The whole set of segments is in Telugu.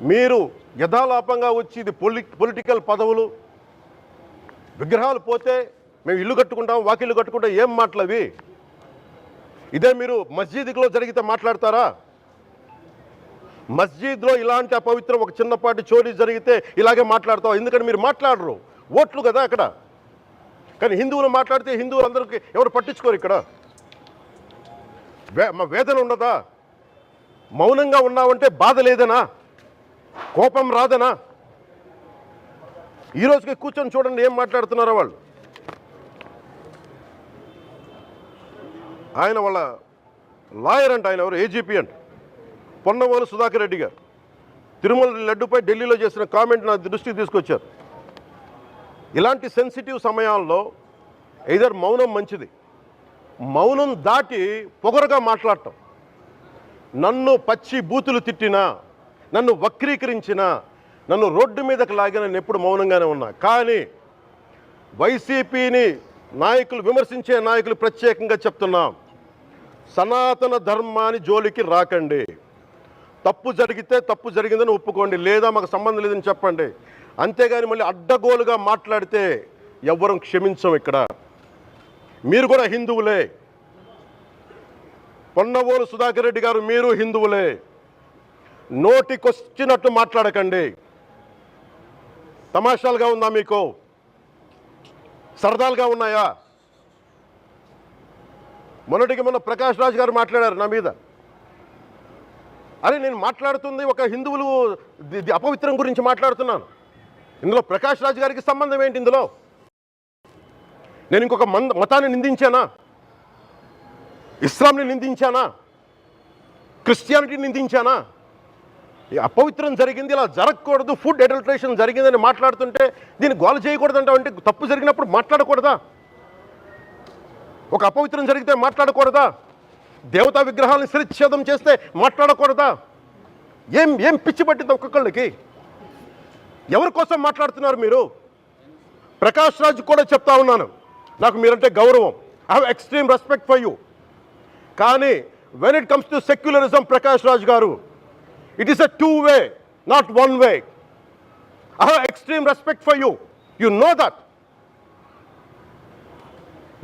మీరు యథాలాపంగా వచ్చి ఇది పొలిటికల్ పదవులు విగ్రహాలు పోతే మేము ఇల్లు కట్టుకుంటాం వాకిళ్ళు కట్టుకుంటాం ఏం మాటలవి? ఇదే మీరు మస్జిద్లో జరిగితే మాట్లాడతారా? మస్జిద్లో ఇలాంటి అపవిత్రం ఒక చిన్నపాటి చోరీ జరిగితే ఇలాగే మాట్లాడతాం. ఎందుకంటే మీరు మాట్లాడరు, ఓట్లు కదా అక్కడ. కానీ హిందువులు మాట్లాడితే హిందువులందరికీ ఎవరు పట్టించుకోరు. ఇక్కడ మా వేదన ఉండదా? మౌనంగా ఉన్నామంటే బాధ లేదనా? కోపం రాదనా? ఈ రోజుకి కూర్చొని చూడండి ఏం మాట్లాడుతున్నారో వాళ్ళు. ఆయన వాళ్ళ లాయర్ అంట, ఆయన ఎవరు ఏజీపీ అంట, పొన్నవోలు సుధాకర్ రెడ్డి గారు తిరుమల లడ్డుపై ఢిల్లీలో చేసిన కామెంట్ నా దృష్టికి తీసుకొచ్చారు. ఇలాంటి సెన్సిటివ్ సమయాల్లో ఎయిదర్ మౌనం మంచిది, మౌనం దాటి పొగరుగా మాట్లాడటం, నన్ను పచ్చి బూతులు తిట్టినా, నన్ను వక్రీకరించినా, నన్ను రోడ్డు మీదకి లాగిన నేను ఎప్పుడు మౌనంగానే ఉన్నా. కానీ వైసీపీని నాయకులు విమర్శించే నాయకులు ప్రత్యేకంగా చెప్తున్నాం, సనాతన ధర్మాన్ని జోలికి రాకండి. తప్పు జరిగితే తప్పు జరిగిందని ఒప్పుకోండి, లేదా మాకు సంబంధం లేదని చెప్పండి. అంతేగాని మళ్ళీ అడ్డగోలుగా మాట్లాడితే ఎవ్వరం క్షమించం. ఇక్కడ మీరు కూడా హిందువులే, పొన్నవోలు సుధాకర్ రెడ్డి గారు మీరు హిందువులే. నోటికొచ్చినట్టు మాట్లాడకండి. తమాషాలుగా ఉందా మీకు? సరదాలుగా ఉన్నాయా? మొన్న ప్రకాష్ రాజ్ గారు మాట్లాడారు నా మీద. అరే నేను మాట్లాడుతుంది ఒక హిందువులు అపవిత్రం గురించి మాట్లాడుతున్నాను. ఇందులో ప్రకాష్ రాజ్ గారికి సంబంధం ఏంటి? ఇందులో నేను ఇంకొక మతాన్ని నిందించానా? ఇస్లాంని నిందించానా? క్రిస్టియానిటీని నిందించానా? ఈ అపవిత్రం జరిగింది, ఇలా జరగకూడదు, ఫుడ్ అడల్టరేషన్ జరిగిందని మాట్లాడుతుంటే దీన్ని గోల చేయకూడదంట. అంటే తప్పు జరిగినప్పుడు మాట్లాడకూడదా? ఒక అపవిత్రం జరిగితే మాట్లాడకూడదా? దేవతా విగ్రహాలను శిరచ్ఛేదం చేస్తే మాట్లాడకూడదా? ఏం పిచ్చి పట్టింది ఒక్కొక్కళ్ళకి? ఎవరి కోసం మాట్లాడుతున్నారు మీరు? ప్రకాష్ రాజ్ కూడా చెప్తా ఉన్నాను, నాకు మీరంటే గౌరవం, I have extreme respect for you. కానీ when it comes to secularism, Prakash Raj గారు, it is a two-way, not one-way. I have extreme respect for you. You know that.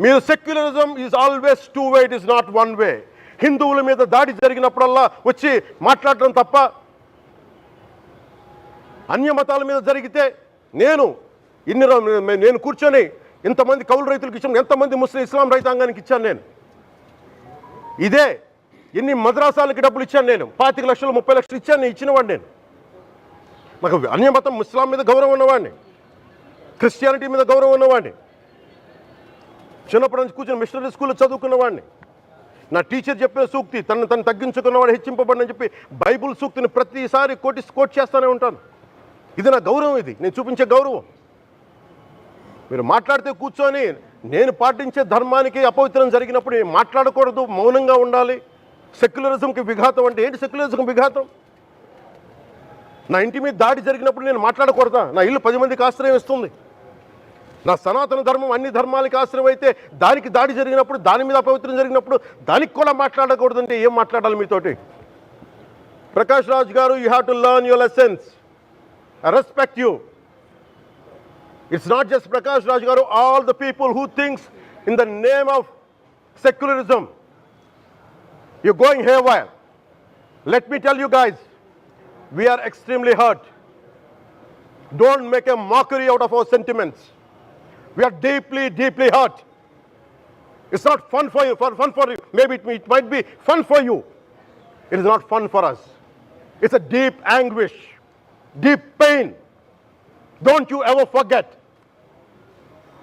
Mere secularism is always two-way, it is not one-way. హిందువుల మీద దాడి జరిగినప్పుడల్లా వచ్చి మాట్లాడడం తప్ప, అన్య మతాల మీద జరిగితే నేను కూర్చొని ఇంతమంది కౌలు రైతులకు ఇచ్చాను, ఎంతమంది ముస్లిం ఇస్లాం రైతాంగానికి ఇచ్చాను నేను. ఇదే ఎన్ని మద్రాసాలకి డబ్బులు ఇచ్చాను నేను, 25 లక్షలు 30 లక్షలు ఇచ్చాను, ఇచ్చినవాడిని నేను. నాకు అన్యమతం ఇస్లాం మీద గౌరవం ఉన్నవాడిని, క్రిస్టియానిటీ మీద గౌరవం ఉన్నవాడిని, చిన్నప్పటి నుంచి కూర్చొని మిషనరీ స్కూల్లో చదువుకున్నవాడిని. నా టీచర్ చెప్పిన సూక్తి, తను తగ్గించుకున్నవాడు హెచ్చింపబడినని చెప్పి బైబుల్ సూక్తిని ప్రతిసారి కోట్ చేస్తూనే ఉంటాను. ఇది నా గౌరవం, ఇది నేను చూపించే గౌరవం. మీరు మాట్లాడితే కూర్చొని నేను పాటించే ధర్మానికి అపవిత్రం జరిగినప్పుడు నేను మాట్లాడకూడదు, మౌనంగా ఉండాలి. సెక్యులరిజంకి విఘాతం అంటే ఏంటి? సెక్యులరిజంకి విఘాతం నా ఇంటి మీద దాడి జరిగినప్పుడు నేను మాట్లాడకూడదా? నా ఇల్లు 10 మందికి ఆశ్రయం ఇస్తుంది. నా సనాతన ధర్మం అన్ని ధర్మాలకి ఆశ్రయం అయితే దానికి దాడి జరిగినప్పుడు, దాని మీద అపవిత్రం జరిగినప్పుడు దానికి కూడా మాట్లాడకూడదంటే ఏం మాట్లాడాలి మీతోటి? ప్రకాష్ రాజ్ గారు, you have to learn your lessons. I respect you. It's not just Prakash Raj గారు, all the people who thinks in the name of secularism, you're going haywire. Let me tell you guys, we are extremely hurt. Don't make a mockery out of our sentiments. We are deeply, deeply hurt. It's not fun for you, maybe it might be fun for you. It is not fun for us. It's a deep anguish, deep pain. Don't you ever forget.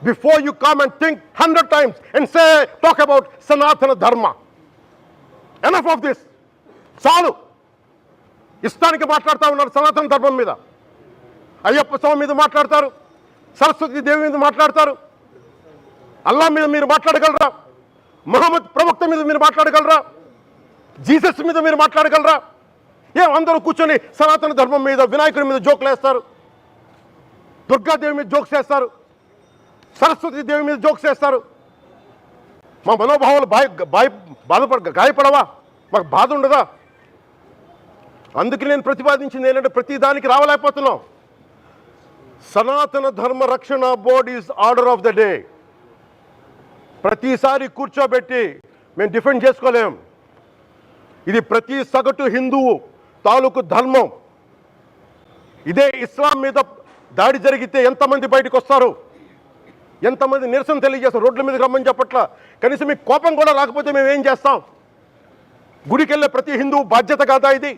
Before you come and think 100 times and talk about Sanatana Dharma. Enough of this. చాలు. ఇష్టానికి మాట్లాడుతూ ఉన్నారు సనాతన ధర్మం మీద. అయ్యప్ప స్వామి మీద మాట్లాడతారు, సరస్వతి దేవి మీద మాట్లాడతారు, అల్లా మీద మీరు మాట్లాడగలరా? మహమ్మద్ ప్రవక్త మీద మీరు మాట్లాడగలరా? జీసస్ మీద మీరు మాట్లాడగలరా? అందరూ కూర్చొని సనాతన ధర్మం మీద, వినాయకుడి మీద జోకులు వేస్తారు, దుర్గాదేవి మీద జోక్స్ వేస్తారు, సరస్వతి దేవి మీద జోక్స్ వేస్తారు. మా మనోభావాలు గాయపడవా? మాకు బాధ ఉండదా? అందుకే నేను ప్రతిపాదించింది ఏంటంటే ప్రతి దానికి రావలేకపోతున్నాం. సనాతన ధర్మ రక్షణ board is order of the day. ప్రతిసారి కూర్చోబెట్టి మేము డిఫెండ్ చేసుకోలేం. ఇది ప్రతి సగటు హిందువు తాలూకు ధర్మం. ఇదే ఇస్లాం మీద దాడి జరిగితే ఎంతమంది బయటకు వస్తారు, ఎంతమంది నిరసన తెలియజేస్తారు, రోడ్ల మీదకి రమ్మని చెప్పట్ల. కనీసం మీకు కోపం కూడా రాకపోతే మేము ఏం చేస్తాం? గుడికి వెళ్ళే ప్రతి హిందువు బాధ్యత కాదా ఇది?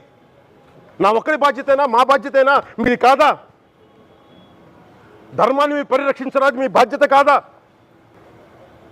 నా ఒక్కరి బాధ్యతైనా, మా బాధ్యతైనా మీది కాదా? ధర్మాన్ని పరిరక్షించడానికి మీ బాధ్యత కాదా?